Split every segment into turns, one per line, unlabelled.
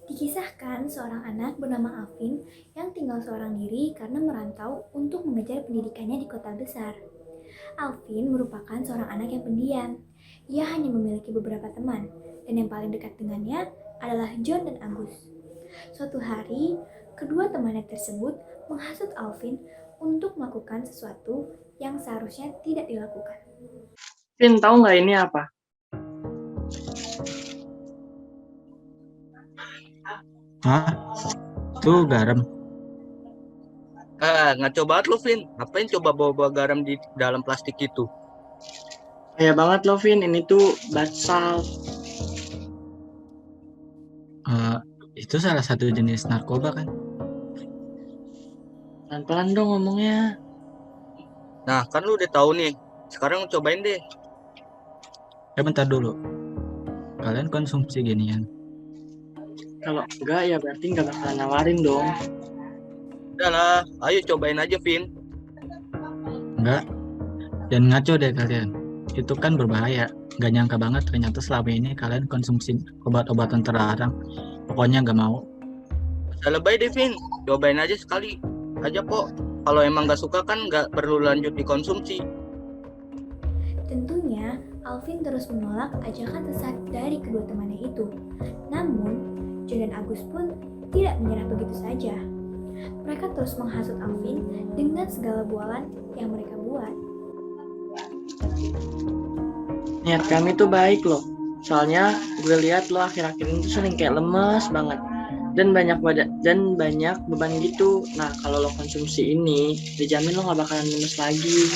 Dikisahkan seorang anak bernama Alvin yang tinggal seorang diri karena merantau untuk mengejar pendidikannya di kota besar. Alvin merupakan seorang anak yang pendiam. Ia hanya memiliki beberapa teman, dan yang paling dekat dengannya adalah John dan Agus. Suatu hari, kedua temannya tersebut menghasut Alvin untuk melakukan sesuatu yang seharusnya tidak dilakukan.
Vin, tahu nggak ini apa?
Hah? Tuh garam.
Ngaco banget lo, Vin. Ngapain coba bawa-bawa garam di dalam plastik itu?
Kayak banget loh, Vin. Ini tuh bath salt.
Itu salah satu jenis narkoba kan?
Pelan-pelan dong ngomongnya.
Nah, kan lu udah tahu nih. Sekarang cobain deh.
Bentar dulu. Kalian konsumsi ginian?
Kalau enggak ya berarti nggak bakalan nawarin dong.
Udahlah, ayo cobain aja, Vin.
Enggak. Dan ngaco deh kalian. Itu kan berbahaya. Gak nyangka banget ternyata selama ini kalian konsumsi obat-obatan terlarang. Pokoknya gak mau.
Udah lebay deh, Vin. Cobain aja sekali aja kok. Kalau emang gak suka kan gak perlu lanjut dikonsumsi.
Tentunya, Alvin terus menolak ajakan sesat dari kedua temannya itu. Namun, John dan Agus pun tidak menyerah begitu saja. Mereka terus menghasut Alvin dengan segala bualan yang mereka buat.
Niat kami tuh baik loh. Soalnya gue lihat lo akhir-akhir ini tuh sering kayak lemes banget. Dan banyak beban gitu. Nah, kalau lo konsumsi ini, dijamin lo gak bakalan lemes lagi.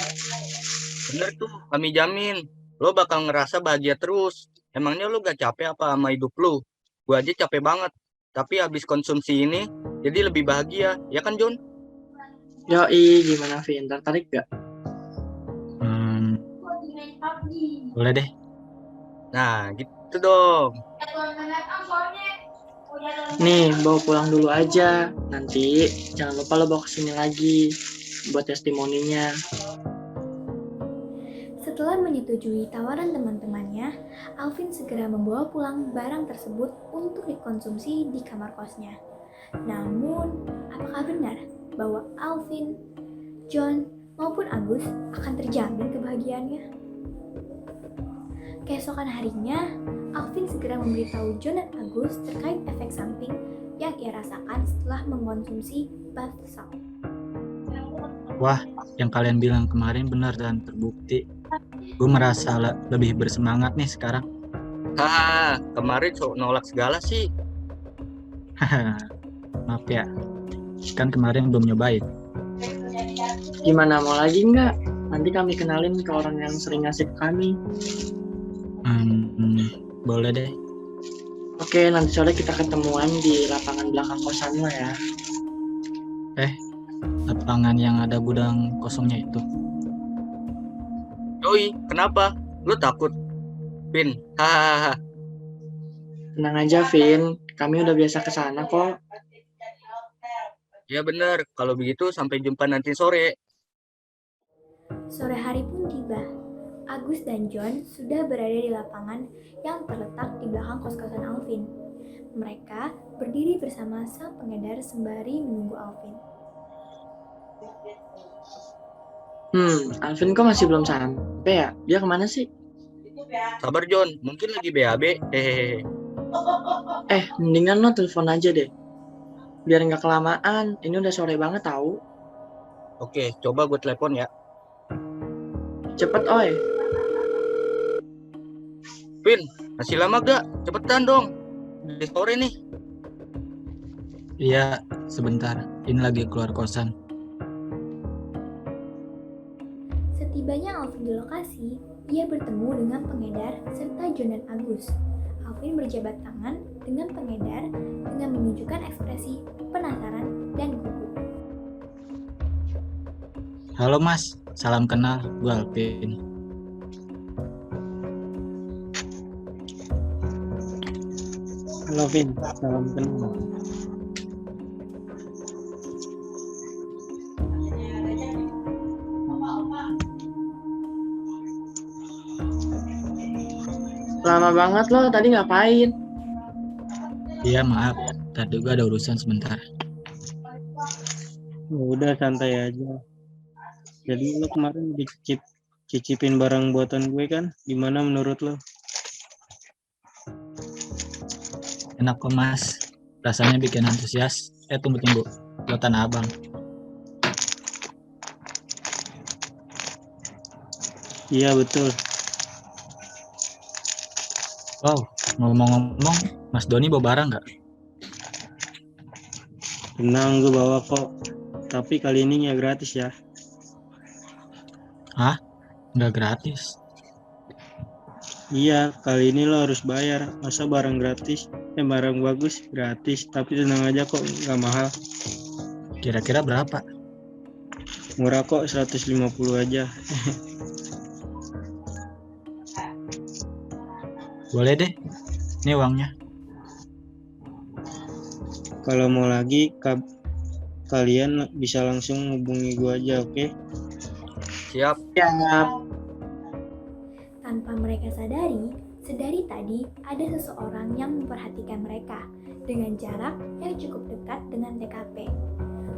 Bener tuh, kami jamin. Lo bakal ngerasa bahagia terus. Emangnya lo gak capek apa sama hidup lo? Gue aja capek banget. Tapi habis konsumsi ini, jadi lebih bahagia. Ya kan, John?
Yoi, gimana Vin? Tertarik gak?
Boleh deh.
Nah, gitu dong.
Nih, bawa pulang dulu aja. Nanti jangan lupa lo bawa kesini lagi buat testimoninya.
Setelah menyetujui tawaran teman-temannya, Alvin segera membawa pulang barang tersebut untuk dikonsumsi di kamar kosnya. Namun, apakah benar bahwa Alvin, John, maupun Agus akan terjamin kebahagiaannya? Keesokan harinya, Alvin segera memberitahu John dan Agus terkait efek samping yang ia rasakan setelah mengkonsumsi bath salt.
Wah, yang kalian bilang kemarin benar dan terbukti. Gue merasa lebih bersemangat nih sekarang.
Kemarin nolak segala sih.
Maaf ya, kan kemarin belum nyobain.
Gimana, mau lagi nggak? Nanti kami kenalin ke orang yang sering ngasih ke kami.
Boleh deh.
Oke, nanti sore kita ketemuan di lapangan belakang kosan lo ya.
Lapangan yang ada gudang kosongnya itu.
Yoi, kenapa? Lu takut? Vin, hahaha.
Tenang aja, Vin. Kami udah biasa kesana kok.
Ya bener, kalau begitu sampai jumpa nanti sore.
Sore hari pun tiba. Agus dan John sudah berada di lapangan yang terletak di belakang kos-kosan Alvin. Mereka berdiri bersama sang pengedar sembari menunggu Alvin.
Alvin kok masih belum sampai ya? Dia kemana sih?
Sabar John, mungkin lagi BAB. Hehehe.
Mendingan lo telepon aja deh. Biar nggak kelamaan. Ini udah sore banget tahu.
Oke, coba gue telepon ya.
Cepet, oi.
Vin, masih lama gak? Cepetan dong. Udah sore nih.
Iya, sebentar. Ini lagi keluar kosan.
Setibanya Alvin di lokasi, ia bertemu dengan pengedar serta John dan Agus. Alvin berjabat tangan dengan pengedar dengan menunjukkan ekspresi penasaran dan gugup.
Halo Mas, salam kenal. Gue Alvin.
Halo, Vin. Salam kenal. Lama banget lo, tadi ngapain?
Iya maaf, Tadi juga ada urusan sebentar.
Udah santai aja. Jadi lo kemarin cicipin barang buatan gue kan? Gimana menurut lo?
Enak kok mas, rasanya bikin antusias. Tunggu, buatan abang.
Iya betul.
Wow, ngomong-ngomong, Mas Doni bawa barang nggak?
Tenang, gue bawa kok. Tapi kali ini nggak gratis ya.
Nggak gratis.
Iya, kali ini lo harus bayar. Masa barang gratis? Barang bagus gratis. Tapi tenang aja kok, nggak mahal.
Kira-kira berapa?
Murah kok, 150 aja.
Boleh deh, ini uangnya.
Kalau mau lagi, kalian bisa langsung hubungi gue aja, oke?
Siap.
Tanpa mereka sadari, sedari tadi ada seseorang yang memperhatikan mereka dengan jarak yang cukup dekat dengan TKP.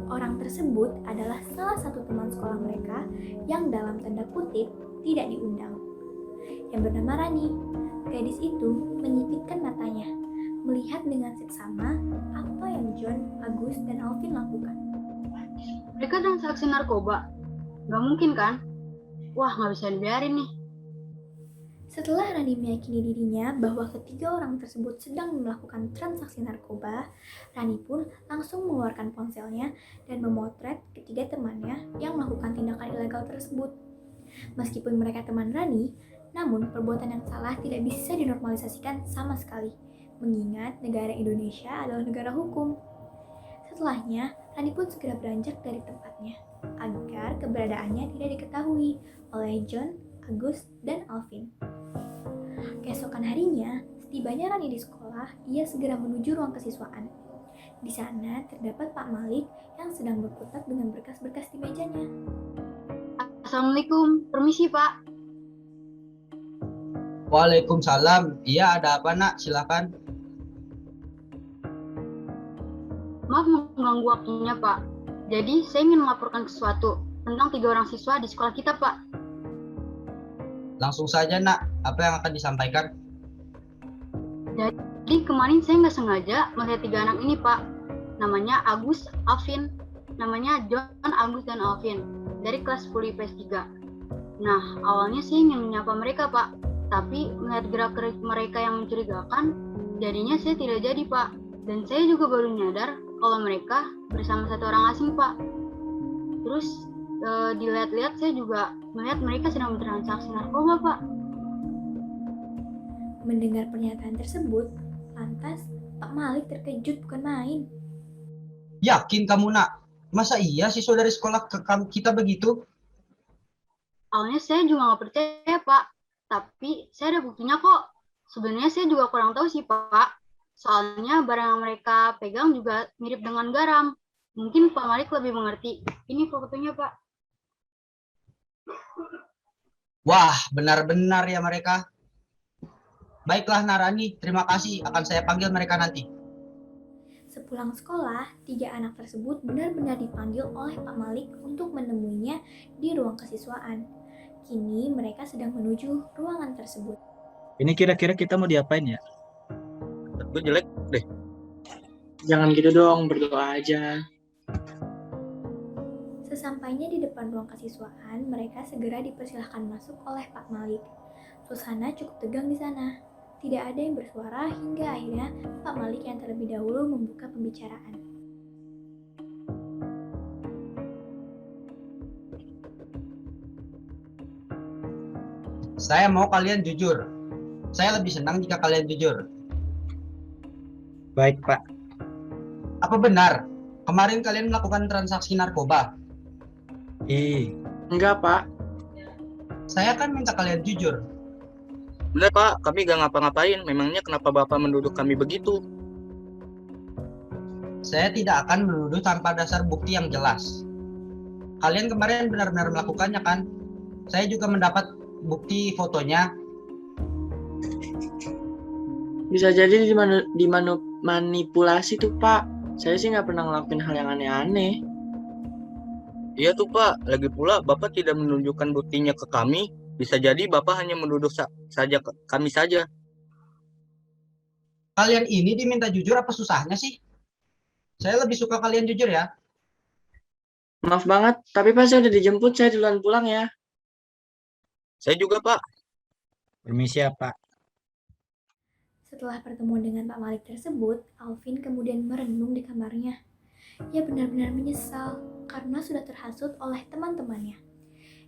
Orang tersebut adalah salah satu teman sekolah mereka yang dalam tanda kutip tidak diundang, yang bernama Rani. Gadis itu menyipitkan matanya, melihat dengan seksama apa yang John, Agus, dan Alvin lakukan.
Mereka transaksi narkoba? Gak mungkin kan? Wah, gak bisa dibiarin nih.
Setelah Rani meyakini dirinya bahwa ketiga orang tersebut sedang melakukan transaksi narkoba, Rani pun langsung mengeluarkan ponselnya dan memotret ketiga temannya yang melakukan tindakan ilegal tersebut. Meskipun mereka teman Rani, namun perbuatan yang salah tidak bisa dinormalisasikan sama sekali, mengingat negara Indonesia adalah negara hukum. Setelahnya, Rani pun segera beranjak dari tempatnya, agar keberadaannya tidak diketahui oleh John, Agus, dan Alvin. Keesokan harinya, setibanya Rani di sekolah, ia segera menuju ruang kesiswaan. Di sana terdapat Pak Malik yang sedang berkutat dengan berkas-berkas di mejanya.
Assalamualaikum, permisi Pak.
Waalaikumsalam. Iya, ada apa nak? Silakan.
Maaf mengganggu waktunya Pak. Jadi saya ingin melaporkan sesuatu tentang 3 orang siswa di sekolah kita Pak.
Langsung saja nak. Apa yang akan disampaikan?
Jadi kemarin saya nggak sengaja melihat 3 anak ini Pak. Namanya Agus, Alvin. Namanya John, Agus, dan Alvin. Dari kelas 10 IPS 3. Nah, awalnya saya ingin menyapa mereka Pak. Tapi melihat gerak-gerik mereka yang mencurigakan, jadinya saya tidak jadi Pak. Dan saya juga baru nyadar kalau mereka bersama satu orang asing Pak. Terus dilihat-lihat saya juga melihat mereka sedang bertransaksi narkoba Pak.
Mendengar pernyataan tersebut, lantas Pak Malik terkejut bukan main.
Yakin kamu nak? Masa iya siswa dari sekolah kita begitu?
Awalnya saya juga nggak percaya Pak. Tapi saya ada buktinya kok. Sebenarnya saya juga kurang tahu sih Pak. Soalnya barang yang mereka pegang juga mirip dengan garam. Mungkin Pak Malik lebih mengerti. Ini fotonya Pak.
Wah, benar-benar ya mereka. Baiklah Narani, terima kasih. Akan saya panggil mereka nanti.
Sepulang sekolah, 3 anak tersebut benar-benar dipanggil oleh Pak Malik untuk menemuinya di ruang kesiswaan. Kini mereka sedang menuju ruangan tersebut.
Ini kira-kira kita mau diapain ya?
Itu jelek deh.
Jangan gitu dong, berdoa aja.
Sesampainya di depan ruang kesiswaan, mereka segera dipersilahkan masuk oleh Pak Malik. Suasana cukup tegang di sana. Tidak ada yang bersuara hingga akhirnya Pak Malik yang terlebih dahulu membuka pembicaraan.
Saya mau kalian jujur. Saya lebih senang jika kalian jujur.
Baik Pak.
Apa benar? Kemarin kalian melakukan transaksi narkoba?
Enggak, Pak.
Saya kan minta kalian jujur.
Benar Pak, kami gak ngapa-ngapain. Memangnya kenapa Bapak menuduh kami begitu?
Saya tidak akan menuduh tanpa dasar bukti yang jelas. Kalian kemarin benar-benar melakukannya kan? Saya juga mendapat bukti fotonya.
Bisa jadi manipulasi tuh Pak. Saya sih nggak pernah ngelakuin hal yang aneh-aneh.
Iya tuh Pak, lagi pula Bapak tidak menunjukkan buktinya ke kami. Bisa jadi Bapak hanya menuduh saja kami saja.
Kalian ini diminta jujur apa susahnya sih? Saya lebih suka kalian jujur ya.
Maaf banget, tapi Pak saya udah dijemput, saya duluan pulang ya.
Saya juga Pak.
Permisi ya Pak.
Setelah pertemuan dengan Pak Malik tersebut, Alvin kemudian merenung di kamarnya. Ia benar-benar menyesal karena sudah terhasut oleh teman-temannya.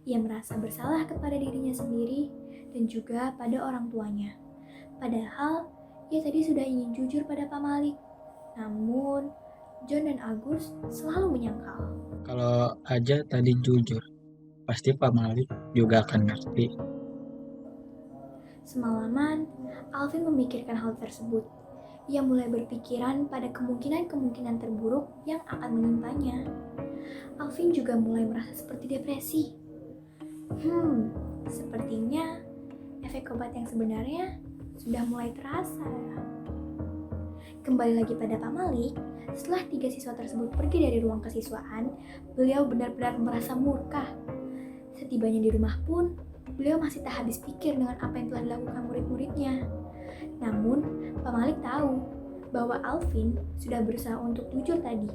Ia merasa bersalah kepada dirinya sendiri dan juga pada orang tuanya. Padahal, ia tadi sudah ingin jujur pada Pak Malik. Namun, John dan Agus selalu menyangkal.
Kalau aja tadi jujur, pasti Pak Malik juga akan ngerti.
Semalaman, Alvin memikirkan hal tersebut. Ia mulai berpikiran pada kemungkinan-kemungkinan terburuk yang akan menimpanya. Alvin juga mulai merasa seperti depresi. Sepertinya efek obat yang sebenarnya sudah mulai terasa. Kembali lagi pada Pak Malik, setelah 3 siswa tersebut pergi dari ruang kesiswaan, beliau benar-benar merasa murka. Setibanya di rumah pun, beliau masih tak habis pikir dengan apa yang telah dilakukan murid-muridnya. Namun, Pak Malik tahu bahwa Alvin sudah berusaha untuk jujur tadi.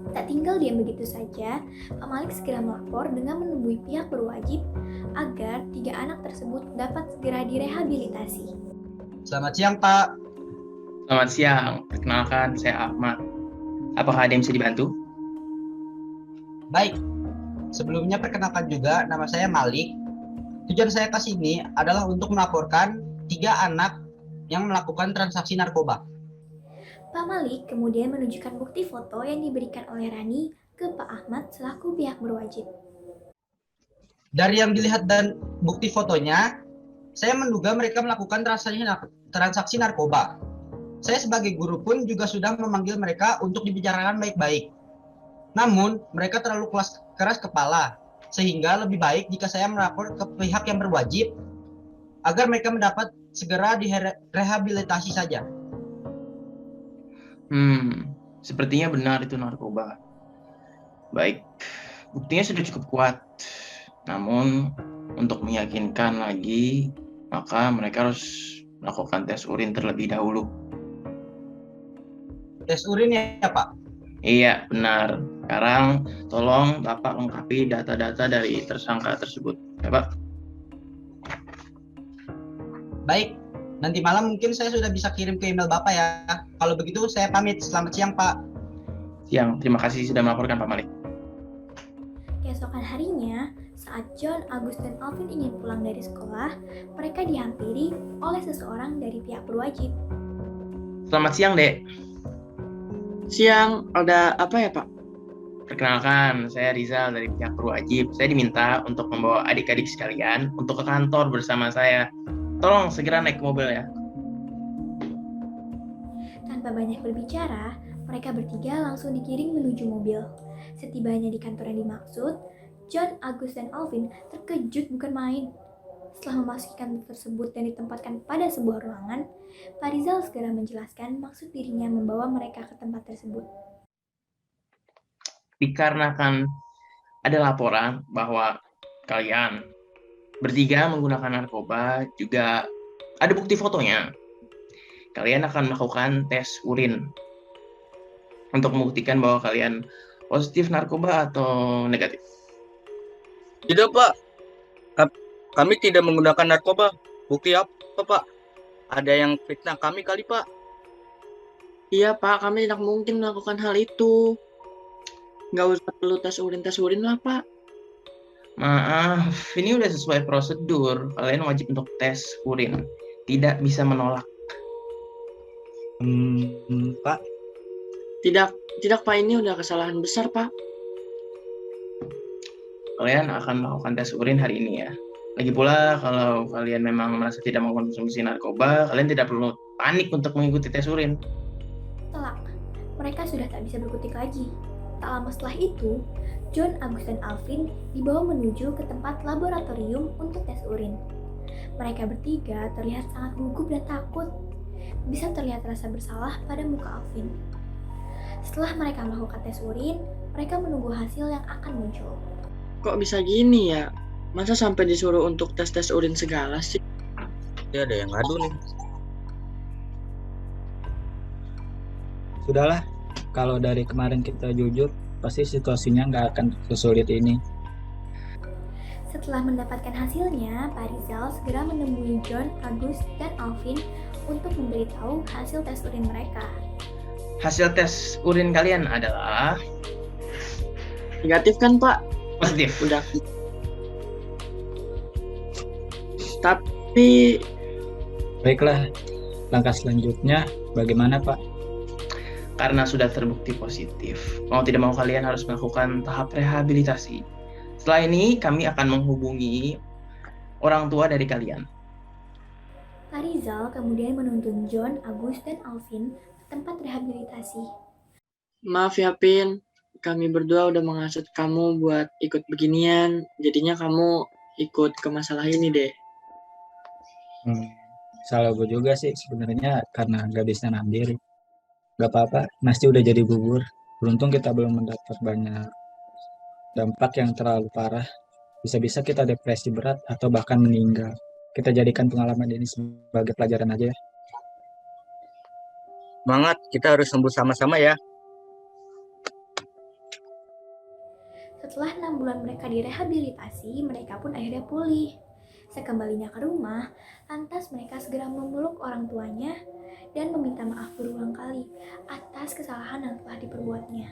Tak tinggal diam begitu saja, Pak Malik segera melapor dengan menemui pihak berwajib agar 3 anak tersebut dapat segera direhabilitasi.
Selamat siang, Pak.
Selamat siang, perkenalkan saya Ahmad. Apakah ada yang bisa dibantu?
Baik. Sebelumnya perkenalkan juga nama saya Malik. Tujuan saya ke sini adalah untuk melaporkan 3 anak yang melakukan transaksi narkoba.
Pak Malik kemudian menunjukkan bukti foto yang diberikan oleh Rani ke Pak Ahmad selaku pihak berwajib.
Dari yang dilihat dan bukti fotonya, saya menduga mereka melakukan transaksi narkoba. Saya sebagai guru pun juga sudah memanggil mereka untuk dibicarakan baik-baik. Namun, mereka terlalu keras kepala, sehingga lebih baik jika saya melapor ke pihak yang berwajib agar mereka mendapat segera direhabilitasi saja.
Sepertinya benar itu narkoba. Baik, buktinya sudah cukup kuat. Namun, untuk meyakinkan lagi, maka mereka harus melakukan tes urin terlebih dahulu.
Tes urin ya, Pak?
Iya, benar. Sekarang, tolong Bapak lengkapi data-data dari tersangka tersebut. Ya, Pak?
Baik, nanti malam mungkin saya sudah bisa kirim ke email Bapak ya. Kalau begitu saya pamit. Selamat siang, Pak.
Siang, terima kasih sudah melaporkan Pak Malik.
Keesokan harinya, saat John, Agus, dan Alvin ingin pulang dari sekolah, mereka dihampiri oleh seseorang dari pihak berwajib.
Selamat siang, Dek.
Siang, ada apa ya Pak?
Perkenalkan, saya Rizal dari pihak berwajib. Saya diminta untuk membawa adik-adik sekalian untuk ke kantor bersama saya. Tolong segera naik ke mobil ya.
Tanpa banyak berbicara, mereka bertiga langsung digiring menuju mobil. Setibanya di kantor yang dimaksud, John, Agus, dan Alvin terkejut bukan main. Setelah memasuki kantor tersebut dan ditempatkan pada sebuah ruangan, Pak Rizal segera menjelaskan maksud dirinya membawa mereka ke tempat tersebut.
Dikarenakan ada laporan bahwa kalian bertiga menggunakan narkoba, juga ada bukti fotonya. Kalian akan melakukan tes urin untuk membuktikan bahwa kalian positif narkoba atau negatif.
Tidak Pak, kami tidak menggunakan narkoba. Bukti apa Pak? Ada yang fitnah kami kali Pak?
Iya Pak, kami tidak mungkin melakukan hal itu. Nggak usah perlu tes urin lah Pak.
Maaf, ini udah sesuai prosedur. Kalian wajib untuk tes urin. Tidak bisa menolak.
Pak,
Tidak Pak, ini udah kesalahan besar Pak.
Kalian akan melakukan tes urin hari ini ya. Lagi pula, kalau kalian memang merasa tidak mengkonsumsi narkoba, kalian tidak perlu panik untuk mengikuti tes urin.
Telak, mereka sudah tak bisa berkutik lagi. Tak lama setelah itu, John, Agus, dan Alvin dibawa menuju ke tempat laboratorium untuk tes urin. Mereka bertiga terlihat sangat gugup dan takut. bisa terlihat rasa bersalah pada muka Alvin. Setelah mereka melakukan tes urin, mereka menunggu hasil yang akan muncul.
Kok bisa gini ya? Masa sampai disuruh untuk tes-tes urin segala sih?
Dia ada yang ngadu nih.
Sudahlah, kalau dari kemarin kita jujur, pasti situasinya nggak akan sesulit ini.
Setelah mendapatkan hasilnya, Pak Rizal segera menemui John, Agus, dan Alvin untuk memberitahu hasil tes urin mereka.
Hasil tes urin kalian adalah
Negatif kan, Pak?
positif.
Udah. Tapi
Baiklah, langkah selanjutnya bagaimana Pak?
Karena sudah terbukti positif, mau tidak mau kalian harus melakukan tahap rehabilitasi. Setelah ini kami akan menghubungi orang tua dari kalian.
Pak Rizal kemudian menuntun John, Agus, dan Alvin ke tempat rehabilitasi.
maaf ya, Pin. Kami berdua udah menghasut kamu buat ikut beginian. Jadinya kamu ikut ke masalah ini deh.
Salah gue juga sih sebenarnya karena gak bisa nahan diri. Gak apa-apa, nasi udah jadi bubur. Beruntung kita belum mendapat banyak dampak yang terlalu parah. Bisa-bisa kita depresi berat atau bahkan meninggal. Kita jadikan pengalaman ini sebagai pelajaran aja ya.
Semangat, kita harus sembuh sama-sama ya.
Setelah 6 bulan mereka direhabilitasi, mereka pun akhirnya pulih. Sekembalinya ke rumah, lantas mereka segera memeluk orang tuanya dan meminta maaf berulang kali atas kesalahan yang telah diperbuatnya.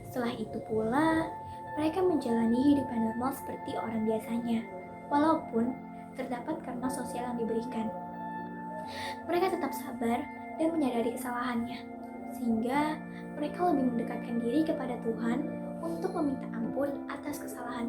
Setelah itu pula, mereka menjalani hidup yang normal seperti orang biasanya, walaupun terdapat karma sosial yang diberikan. Mereka tetap sabar dan menyadari kesalahannya, sehingga mereka lebih mendekatkan diri kepada Tuhan untuk meminta ampun atas kesalahan